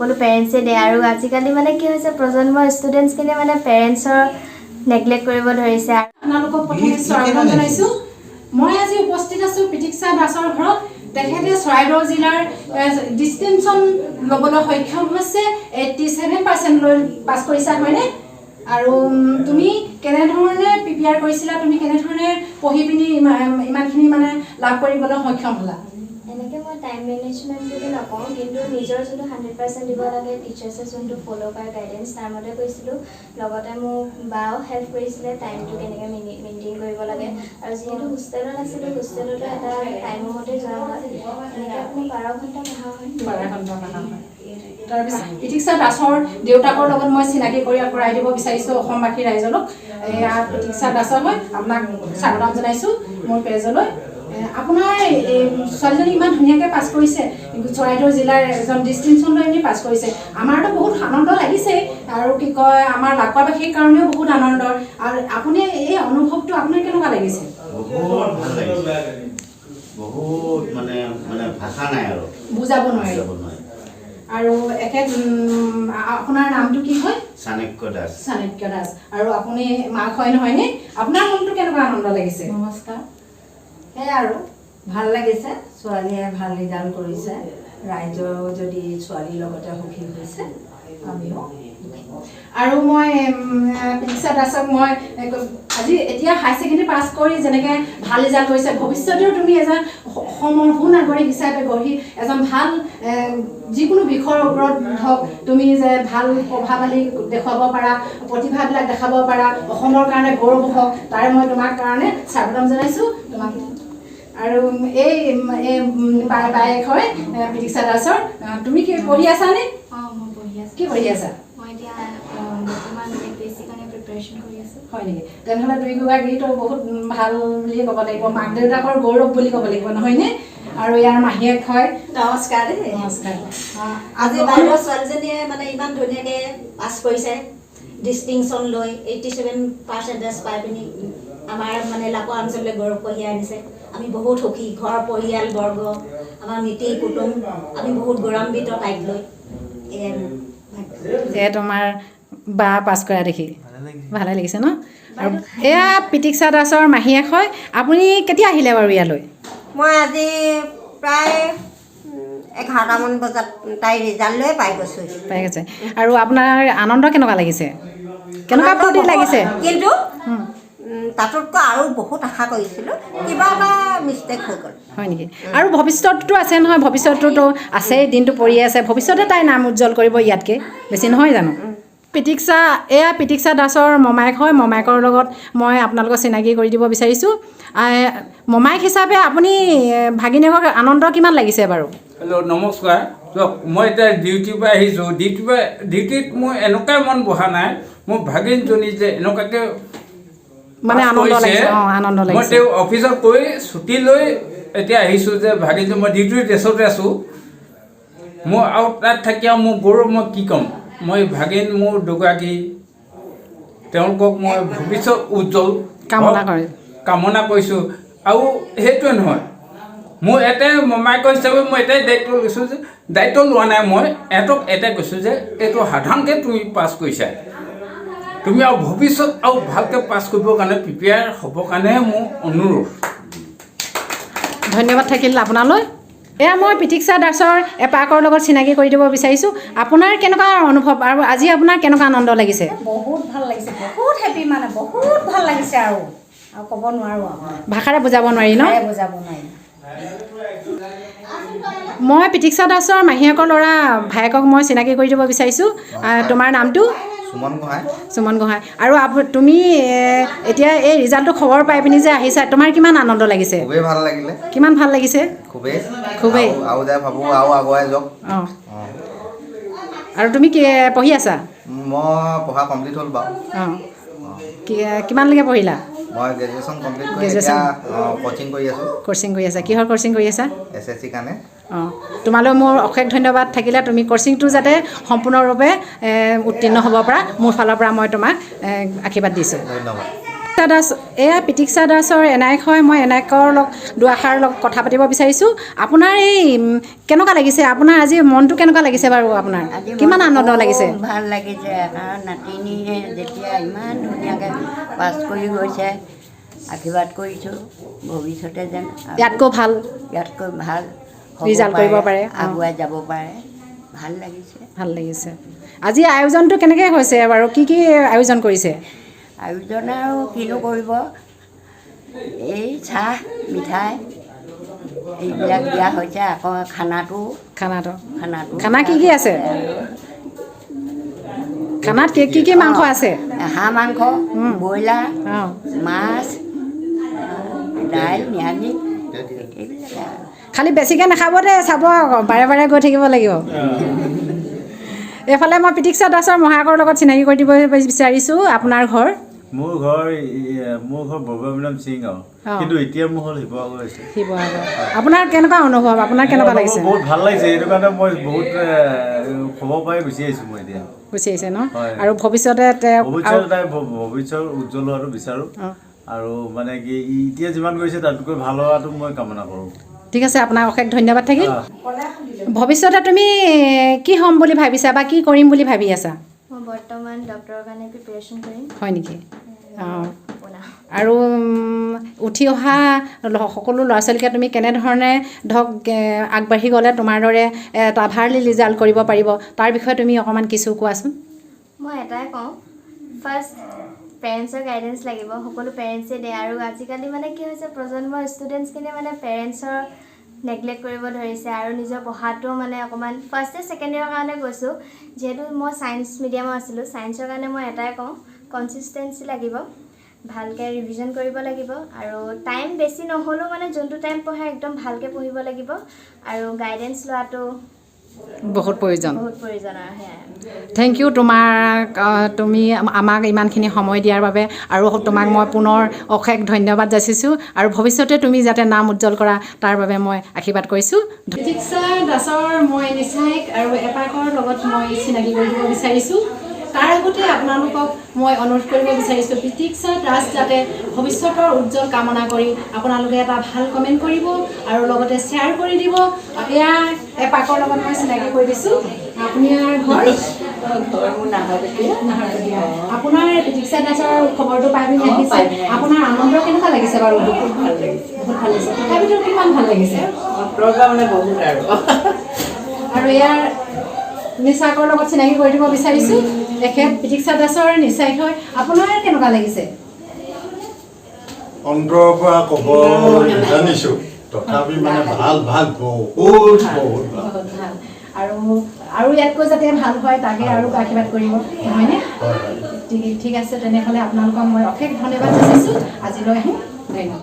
সকলো পেৰেণ্টছে দিয়ে আৰু আজিকালি মানে কি হৈছে প্ৰজন্মৰ ষ্টুডেণ্টছখিনি মানে পেৰেণ্টছৰ নেগলেক্ট কৰিব ধৰিছে। আপোনালোকক প্ৰথমে স্বাগতম জনাইছোঁ। মই আজি উপস্থিত আছোঁ পিটিকচা দাসৰ ঘৰত। তেখেতে চৰাইদেউ জিলাৰ ডিষ্টিংশ্যন ল'বলৈ সক্ষম হৈছে। 87% লৈ পাছ কৰিছা হয়নে? আৰু তুমি কেনেধৰণে প্ৰিপেয়াৰ কৰিছিলা, তুমি কেনেধৰণে পঢ়ি পিনি ইমানখিনি মানে লাভ কৰিবলৈ সক্ষম হ'লা? এনেকৈ মই টাইম মেনেজমেণ্ট বুলি নকওঁ, কিন্তু নিজৰ যোনটো 100% দিব লাগে টিচাৰ্ছে যোনটো ফ'ল' কৰা গাইডেঞ্চ তাৰ মতে কৰিছিলোঁ। লগতে মোক বাও হেল্প কৰিছিলে টাইমটো কেনেকৈ মেইনটেইন কৰিব লাগে। আৰু যিহেতু হোষ্টেলত আছিলোঁ, হোষ্টেলতো এটা টাইমৰ মতে যোৱা হয়। এনেকৈ আপুনি 12 ঘণ্টা পঢ়া হয়। 12 ঘণ্টা পঢ়া হয়। তাৰপিছত পিটিকচা দাসৰ দেউতাকৰ লগত মই চিনাকি কৰাই দিব বিচাৰিছোঁ অসমবাসী ৰাইজক। এয়া পিটিকচা দাসৰ হয়, আপোনাক স্বাগতম জনাইছোঁ মোৰ পেজলৈ। আপোনাৰ ছোৱালীজনী ইমান ধুনীয়াকৈ পাছ কৰিছে, চৰাইদেউ জিলাৰ এজন ডিষ্টিংশ্যন লৈ এনে পাছ কৰিছে। আমাৰতো বহুত আনন্দ লাগিছে আৰু কি কয় আমাৰ লাকোৱাবাসীৰ কাৰণেও বহুত আনন্দৰ। আৰু আপুনি এই অনুভৱটো আপোনাৰ কেনেকুৱা লাগিছে? বহুত ভাল লাগিছে, বহুত মানে ভাষা নাই আৰু বুজাব নোৱাৰি। আৰু আপোনাৰ নামটো কি হয়? চাণক্য দাস। চাণক্য দাস। আৰু আপুনি মাক হয় নহয়নে? আপোনাৰ মনটো কেনেকুৱা আনন্দ লাগিছে? নমস্কাৰ। সেয়াই আৰু ভাল লাগিছে, ছোৱালীয়ে ভাল ৰিজাল্ট কৰিছে। ৰাইজৰ যদি ছোৱালীৰ লগতে সুখী হৈছে আমিও। আৰু মই পিটিকচা দাসক মই আজি এতিয়া হাই ছেকেণ্ডেৰী পাছ কৰি যেনেকৈ ভাল ৰিজাল্ট কৰিছে, ভৱিষ্যতেও তুমি এজন অসমৰ সুনাগৰিক হিচাপে গঢ়ি এজন ভাল যিকোনো বিষয়ৰ ওপৰত হওক তুমি যে ভাল প্ৰভাৱশালী দেখুৱাব পাৰা, প্ৰতিভাবিলাক দেখাব পাৰা, অসমৰ কাৰণে গৌৰৱ হওক, তাৰে মই তোমাৰ কাৰণে স্বাগতম জনাইছোঁ তোমাক। আৰু এই বায়েক হয় পিটিকচা দাসৰ। তুমি কি পঢ়ি আছানে? অঁ, মই পঢ়ি আছোঁ। কি পঢ়ি আছা? মই এতিয়া বৰ্তমান APSC কাৰণে প্ৰিপেৰেশ্যন কৰি আছোঁ। হয় নেকি? তেনেহ'লে দুয়োগৰাকীতো বহুত ভাল বুলিয়ে ক'ব লাগিব, মাক দেউতাকৰ গৌৰৱ বুলি ক'ব লাগিব নহয়নে? আৰু ইয়াৰ মাহীয়েক হয়। নমস্কাৰ। নমস্কাৰ। আজি বাইদেউ ছোৱালীজনীয়ে মানে ইমান ধুনীয়াকৈ পাছ কৰিছে, ডিষ্টিংশ্যন লৈ 87% পাই পিনি আমাৰ মানে লাকোৱা অঞ্চললৈ গৌৰৱ কঢ়িয়াই আনিছে। আমি বহুত সুখী, ঘৰ পৰিয়ালবৰ্গ, আমাৰ মিতিৰ কুটুম, আমি বহুত গৌৰৱান্বিত তাইক লৈ। এয়া তোমাৰ বা পাছ কৰা দেখি ভালে লাগিছে ন? আৰু এয়া পিটিকচা দাসৰ মাহীয়েক হয়। আপুনি কেতিয়া আহিলে বাৰু ইয়ালৈ? মই আজি প্ৰায় 11টামান বজাত তাই ৰিজাল্ট লৈ পাই গৈছোঁ। পাই গৈছে। আৰু আপোনাৰ আনন্দ কেনেকুৱা লাগিছে? কেনেকুৱা ফূৰ্তি লাগিছে? কিন্তু তাতোতকৈ আৰু বহুত আশা কৰিছিলোঁ, কিবা এটা মিষ্টেক হৈ গ'ল। হয় নেকি? আৰু ভৱিষ্যতটো আছে নহয়, ভৱিষ্যতটোতো আছেই, দিনটো পৰি আছে, ভৱিষ্যতে তাই নাম উজ্জ্বল কৰিব ইয়াতকৈ বেছি নহয় জানো? এয়া পিটিকচা দাসৰ মমায়েক হয়। মমায়েকৰ লগত মই আপোনালোকক চিনাকি কৰি দিব বিচাৰিছোঁ। মমায়েক হিচাপে আপুনি ভাগিনীয়েকৰ আনন্দ কিমান লাগিছে বাৰু? হেল্ল', নমস্কাৰ। মই এতিয়া ডিউটিৰ পৰা আহিছোঁ। ডিউটিত মোৰ এনেকুৱাই মন বহা নাই। মোৰ ভাগিনজনী যে এনেকুৱাকৈ মানে আনন্দ লাগিছে। অঁ, আনন্দ লাগিছে। মই তেওঁ অফিচত গৈ ছুটি লৈ এতিয়া আহিছোঁ যে ভাগিনজনী, মই ডিউটিৰ ড্ৰেছতে আছোঁ। মই আৰু তাত থাকি আৰু মোৰ গৌৰৱ মই কি ক'ম। মই ভাগিন মোৰ দুগৰাকী, তেওঁলোকক মই ভৱিষ্যত উজ্জ্বল কামনা কৰিছোঁ। আৰু সেইটোৱে নহয়, মোৰ এটাই মমায়েকৰ হিচাপে মই এটাই দায়িত্ব লৈছোঁ যে, দায়িত্ব লোৱা নাই, মই এহঁতক এটাই কৈছোঁ যে এইটো সাধাৰণকৈ তুমি পাছ কৰিছা, তুমি আৰু ভৱিষ্যত আৰু ভালকৈ পাছ কৰিবৰ কাৰণে প্ৰিপেয়াৰ হ'বৰ কাৰণেহে মোৰ অনুৰোধ। ধন্যবাদ থাকিল আপোনালৈ। এয়া মই পিটিকচা দাসৰ এপাকৰ লগত চিনাকি কৰি দিব বিচাৰিছোঁ। আপোনাৰ কেনেকুৱা অনুভৱ আৰু আজি আপোনাৰ কেনেকুৱা আনন্দ লাগিছে? বহুত ভাল লাগিছে, বহুত হেপী, মানে বহুত ভাল লাগিছে আৰু ক'ব নোৱাৰোঁ আৰু ভাষাৰে বুজাব নোৱাৰি ন? বুজাব নোৱাৰি। মই পিটিকচা দাসৰ মাহীয়েকৰ ল'ৰা ভায়েকক মই চিনাকি কৰি দিব বিচাৰিছোঁ। তোমাৰ নামটো? সুমন গোহাঁই। আৰু তুমি এতিয়া এই ৰিজাল্টটো খবৰ পাই পিনি যে আহিছা, তোমাৰ কিমান আনন্দ লাগিছে? খুবেই ভাল লাগিলে। কিমান ভাল লাগিছে? খুবেই। আৰু যাই ভাবোঁ আৰু আগুৱাই যাওক। অঁ। আৰু তুমি কি পঢ়ি আছা? মই পঢ়া কমপ্লিট হ'ল বাৰু। অঁ। কিমানলৈকে পঢ়িলা? মই গ্ৰেজুৱেশ্যন কমপ্লিট কৰি এতিয়া কোচিং কৰি আছোঁ। কোচিং কৰি আছা? কিহৰ কোচিং কৰি আছা? SSC কাৰণে। অঁ, তোমালৈ মোৰ অশেষ ধন্যবাদ থাকিলে। তুমি কোচিংটো যাতে সম্পূৰ্ণৰূপে উত্তীৰ্ণ হ'ব পৰা মোৰ ফালৰ পৰা মই তোমাক আশীৰ্বাদ দিছোঁ। ধন্যবাদ। পিতীক্ষা দাস পিতীক্ষা দাসৰ এনায়ক হয়। মই এনায়কৰ দুআষাৰ কথা পাতিব বিচাৰিছোঁ। আপোনাৰ এই কেনেকুৱা লাগিছে? আপোনাৰ আজি মনটো কেনেকুৱা লাগিছে বাৰু? আপোনাৰ কিমান আনন্দ লাগিছে? ভাল লাগিছে, কাৰণ নাতিনীয়ে যেতিয়া ইমান ধুনীয়াকৈ পাছ কৰি গৈছে, আশীৰ্বাদ কৰিছোঁ ভৱিষ্যতে যেন ইয়াতকৈ ভাল ৰিজাল্ট কৰিব পাৰে, আগুৱাই যাব পাৰে। ভাল লাগিছে। ভাল লাগিছে। আজি আয়োজনটো কেনেকৈ হৈছে বাৰু? কি আয়োজন কৰিছে? আয়োজন আৰু কিনো কৰিব, এই চাহ মিঠাই এইবিলাক দিয়া হৈছে। আকৌ খানা কি আছে? খানাত কি মাংস আছে? হাঁহ মাংস, ব্ৰইলাৰ, মাছ, দাইল, নিৰামিষ এইবিলাক। খালি বেছিকৈ নাখাব দে, চাব আকৌ বাৰে বাৰে গৈ থাকিব লাগিব। এইফালে মই পিতীক্ষা দাসৰ মহাকৰ লগত চিনাকি কৰি দিব বিচাৰিছোঁ। আপোনাৰ ঘৰ? মোৰ ঘৰ বৰবাবিনাম সিং, কিন্তু এতিয়া মোৰ হ'ল শিৱসাগৰ। আপোনাৰ কেনেকুৱা অনুভৱ? আপোনাৰ কেনেকুৱা লাগিছে? বহুত ভাল লাগিছে, এইটো কাৰণে মই বহুত খবৰ পাই গুচি আহিছোঁ। মই এতিয়া গুচি আহিছে ন? আৰু ভৱিষ্যত উজ্জ্বল হোৱাটো বিচাৰোঁ। আৰু মানে কি এতিয়া যিমান কৰিছে তাতকৈ ভাল হোৱাটো মই কামনা কৰোঁ। ঠিক আছে, আপোনাক অশেষ ধন্যবাদ থাকিল। ভৱিষ্যতে তুমি কি হ'ম বুলি ভাবিছা বা কি কৰিম বুলি ভাবি আছা? মই বৰ্তমান ডক্টৰৰ কাৰণে প্ৰিপেৰেশ্যন কৰিম। হয় নেকি? আৰু উঠি অহা সকলো ল'ৰা ছোৱালীকে তুমি কেনেধৰণে আগবাঢ়ি গ'লে তোমাৰ দৰে এটা ভাল ৰিজাল্ট কৰিব পাৰিব, তাৰ বিষয়ে তুমি অকণমান কিছু কোৱাচোন। মই এটাই কওঁ, ফাৰ্ষ্ট পেৰেণ্টছৰ গাইডেঞ্চ লাগিব। সকলো পেৰেণ্টছে দিয়ে, আৰু আজিকালি মানে কি হৈছে, প্ৰজন্মৰ ষ্টুডেণ্টছখিনিয়ে মানে পেৰেণ্টছৰ নেগলেক্ট কৰিব ধৰিছে, আৰু নিজৰ পঢ়াটো মানে অকণমান ফাৰ্ষ্ট ইয়েৰ ছেকেণ্ড ইয়েৰৰ কাৰণে কৈছোঁ। যিহেতু মই ছায়েন্স মিডিয়ামত আছিলোঁ, ছায়েন্সৰ কাৰণে মই এটাই কওঁ, কনচিষ্টেঞ্চি লাগিব, ভালকৈ ৰিভিজন কৰিব লাগিব, আৰু টাইম বেছি নহ'লেও মানে যোনটো টাইম পঢ়ে একদম ভালকৈ পঢ়িব লাগিব, আৰু গাইডেঞ্চ লোৱাটো বহুত প্ৰয়োজন। আৰু সেয়াই। থেংক ইউ তুমি আমাক ইমানখিনি সময় দিয়াৰ বাবে, আৰু তোমাক মই পুনৰ অশেষ ধন্যবাদ যাচিছোঁ, আৰু ভৱিষ্যতে তুমি যাতে নাম উজ্জ্বল কৰা তাৰ বাবে মই আশীৰ্বাদ কৰিছোঁ। পিতীক্ষা দাসৰ মই নিচাইক আৰু এপাকৰ লগত মই চিনাকি কৰিব বিচাৰিছোঁ। তাৰ আগতে আপোনালোকক মই অনুৰোধ কৰিব বিচাৰিছোঁ, পিতীক্ষা দাস যাতে ভৱিষ্যতৰ উজ্জ্বল কামনা কৰি আপোনালোকে এটা ভাল কমেণ্ট কৰিব আৰু লগতে শ্বেয়াৰ কৰি দিব। এয়া এপাকৰ লগত মই চিনাকি কৰি দিছোঁ। আপোনাৰ ঘৰ? আপোনাৰ পিতীক্ষা দাসৰ খবৰটো পাই পিনি আহিছে, আপোনাৰ আনন্দ কেনেকুৱা লাগিছে বাৰু? বহুত ভাল লাগিছে। তথাপিতো কিমান ভাল লাগিছে? আৰু ইয়াৰ নিচাকৰ লগত চিনাকি কৰি দিব বিচাৰিছোঁ। তেখেত পিতীক্ষা দাসৰ নিচাইক হয়। আপোনাৰ কেনেকুৱা লাগিছে? অন্তৰৰ পৰা ক'ব জানিছোঁ, তথাপি মানে ভাল বহুত ভাল। আৰু ইয়াতকৈ যাতে ভাল হয় তাকে আৰু আশীৰ্বাদ কৰিব, নহয়নে? ঠিক আছে, তেনেহ'লে আপোনালোকক মই অশেষ ধন্যবাদ যাচিছোঁ। আজিলৈ ধন্যবাদ।